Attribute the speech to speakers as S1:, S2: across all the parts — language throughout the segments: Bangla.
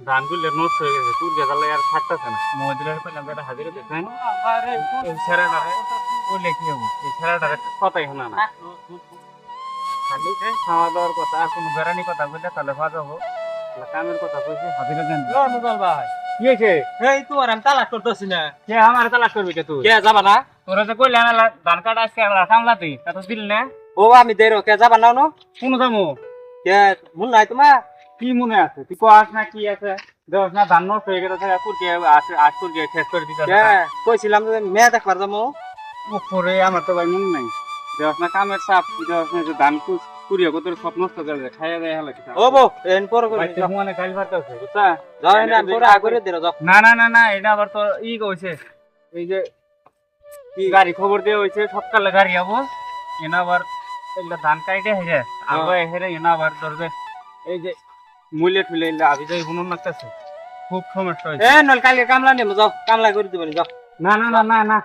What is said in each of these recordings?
S1: ধানগুলো নষ্ট হয়ে গেছে, তুই গেছালে আর থাকতেছে না। মজুরের পেলাম একটা হাজিরা দেখেন, এই ছেড়াটারে বললে কি হবো? এই ছেড়াটারে কথাই শোনা না, খালি খাওয়া দাওয়ার কথা আর কোনো বেড়ানি কথা বললে তাহলে ভালো হবো। কামের কথা কইছি হাজিরা দেন।
S2: মোবাইল ভাই,
S1: কি হয়েছে?
S2: এই তোমার আমি তালাক করতেছি না।
S1: কে আমার তালাশ করবি কে তুই?
S2: কে যাবা না?
S1: তোরা যে কইলে না ধান কাটা আজকে কামলাতি তা তো দিল না।
S2: ও আমি দেরো কে যাবা নাও না?
S1: কোনো দামো
S2: কে মন নাই তোমার?
S1: কি মনে আছে? তুই কস না কি আছে? দেখ না ধান নষ্ট হয়ে গেছে, পুরকে আজ পুরকে শেষ করে দিতে
S2: কে কইছিলাম যে মেয়ে দেখবার যাবো।
S1: পরে আমার তো ভাই মনে নাই। দেখ না কামের চাপ, দেখ না যে ধান কুড়িয়ে কত সব নষ্ট করে দেয়, খাইয়া দেয় হলে
S2: ও বো এন পর করে
S1: মানে কাল ভাত আছে বুঝছা?
S2: যাও না আমি পরে আগরে দেরো যাও।
S1: না না না না, এটা আবার তো ই কইছে, এই যে কি গাড়ি খবর দিয়ে হইছে সকালে গাড়ি যাবো, এনা আবার এগুলা ধান কাইটে হেরে আগে হেরে এনা আবার ধরবে এই যে মূল্যে ঠুলে আবি যাই হুনুন লাগতেছে, খুব সমস্যা হয়েছে।
S2: এ নল কালকে কামলা নেবো যাও, কামলা করে দিবনি যাও।
S1: না না না না না,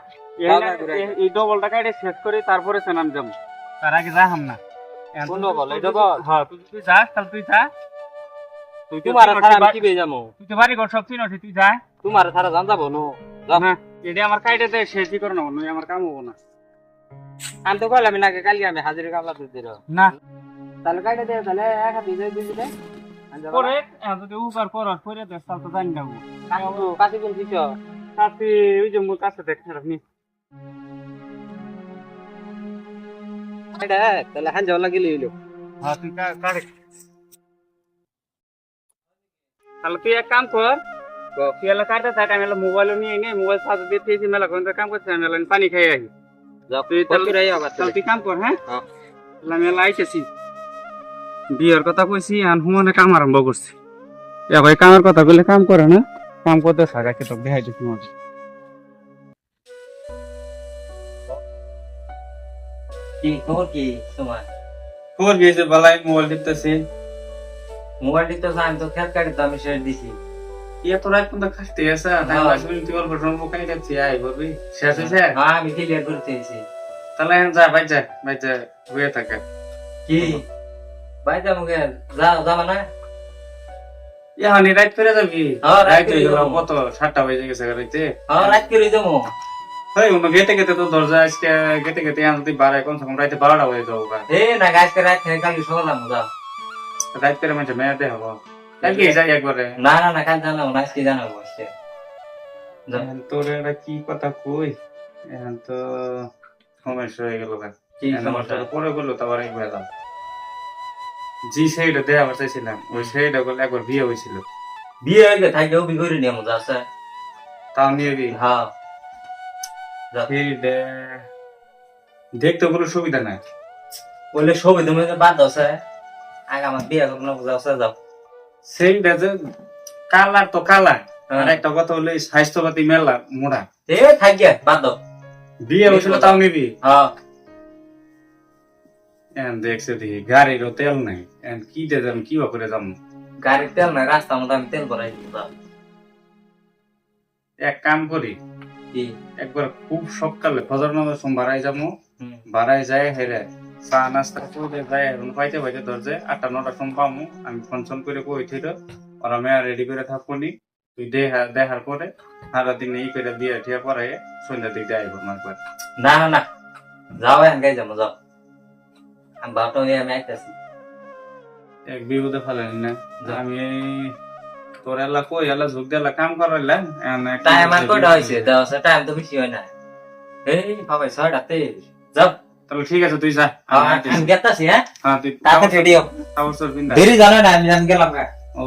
S2: এই
S1: এই ডবলটা কাইটে শেষ করে তারপরে সেনাম যাবো, তার আগে যাহাম না।
S2: কোন ডবল? এই ডবল?
S1: হ্যাঁ, তুই যাস তাহলে তুই যা। তুই তো
S2: তোমার ছাড়া আমি কি পেয়ে যাবো?
S1: তুই তো বাড়ি ঘর সব চিনছি, তুই যা।
S2: তোমার ছাড়া জান যাবো নো যাও।
S1: না এটা আমার কাইটে দেয় শেষই করে নেবো, নয় আমার কাম হবো না।
S2: আমি তো কইলাম না কালকে আমি হাজিরা কামলা দিয়ে দিরো।
S1: না
S2: তাহলে কাইটা দে, তাহলে এক হাতে দিয়ে দিলে
S1: পরে যদি উপার পর করে দেয় তাহলে তো জানি যাবো।
S2: কাছে কোন দিছ?
S1: কাছে ওই যে মোর কাছে দেখছেন আপনি।
S2: এটা তাহলে হান যাওয়া লাগিলে হইলো।
S1: হ্যাঁ তুই কাটে, তাহলে তুই এক কাম কর, তুই এলা কাটতে থাক, আমি এলা মোবাইল নিয়ে নে, মোবাইল চার্জ দিয়ে দিয়েছি, মেলা কোন কাম করছি, আমি এলা পানি খাই আহি।
S2: যাও
S1: তুই তাহলে তুই কাম কর। হ্যাঁ আমি এলা আইতেছি, বিয়ের কথা কইছি আর হুমনে কাম আরম্ভ করছি। এ ভাই কামের কথা বলে কাম করে না, কাম করতে থাকাকে তো দেখাই দিচ্ছি মজা।
S2: কি খবর কি তোমার?
S1: খবর গিয়েছে বালাই, মোবাইল টিপতেছি।
S2: মোবাইল টিপতে আমি তো খেত কাটি আমি শেয়ার দিছি।
S1: এত রাত পর্যন্ত খাটতে আছে, তাই আসলে তুই অল্প সময় মোকাই যাচ্ছি, আই বলবি শেষ হয়েছে।
S2: হ্যাঁ আমি ক্লিয়ার করতে এসেছি।
S1: তাহলে যা ভাই যা ভাই যা হয়ে থাকে।
S2: কি ভাই যাবো? যাও যাবা না?
S1: এখন রাত করে যাবি?
S2: হ্যাঁ, রাত
S1: রাত
S2: করে
S1: হয়ে গেল
S2: যাবো।
S1: কত 7টা বেজে গেছে গাড়িতে।
S2: হ্যাঁ রাত করে যাবো।
S1: এই অন্য গেতে গেতে তো দরজা আজকে গেতে গেতে আনতে বাড়ায়, কমসে কম রাতে 12টা হয়ে যাবো।
S2: এ না গাছকে রাত থেকে কালকে সকালে যাও।
S1: রাত করে মানে মেয়াদে হবো, কালকে যাই একবারে।
S2: না না না কাল জানাবো না, আজকে জানাবো আজকে।
S1: এখন তোর একটা কি কথা কই, এখন তো সমস্যা হয়ে গেল।
S2: কি সমস্যা?
S1: পরে বললো তো আবার একবার দাও জি সেইটা দেওয়া চাইছিলাম, ওই সেইটা বলে একবার বিয়ে হয়েছিল।
S2: বিয়ে হয়ে গেছে থাকলেও বি করে নিয়ে মজা আছে।
S1: তাও নিয়ে বি?
S2: হ্যাঁ
S1: দেখতে কোনো সুবিধা নাই।
S2: বললে ছবি তুমি বাদ দাও স্যার, আগে আমার বিয়ে করবো না বুঝাও স্যার যাও।
S1: সেইটা যে কালার তো কালার, আর একটা কথা হলো স্বাস্থ্যপাতি মেলা মোড়া।
S2: এ থাকিয়া বাদ দাও।
S1: বিয়ে হয়েছিল তাও নিবি?
S2: হ্যাঁ
S1: দেখছে দেখি গাড়িরও তেল নাই, কি দিয়ে যাম, কি করে যাম?
S2: গাড়ির তেল নাই, রাস্তার মধ্যে আমি তেল ভরাই যাও।
S1: এক কাম করি,
S2: কি
S1: একবার খুব সকালে ফজর নামাজ বাড়াই যাবো, বাড়াই যায় হেরে চা নাস্তা করে যায়, এখন পাইতে পাইতে ধরছে 8টা 9টার সময় পাবো। আমি ফোন ফোন করে কই থইল ওরা মেয়া রেডি করে থাকবো নি, তুই দেখার পরে সারাদিন এই করে দিয়ে ঠিয়া পরে সন্ধ্যার দিক দিয়ে আইব মারবার।
S2: না না না যাও এখন গাই যাবো যাও, আমি বারোটা দিয়ে আমি আইতেছি।
S1: এক বিপদে ফেলেনি না আমি, তোর এলা কই এলা ঝুঁক দিয়ে কাম করাইলাম।
S2: টাইম আর কয়টা হয়েছে? টাইম তো বেশি হয় না। এই বাবা 6:30 যাও।
S1: তাহলে ঠিক আছে তুই যা,
S2: আমি গেতাছি। হ্যাঁ
S1: হ্যাঁ তুই
S2: তাতে রেডি হও,
S1: কাপড় চোপড় পিন্ধা।
S2: দেরি জানো না, আমি গেলাম।
S1: ও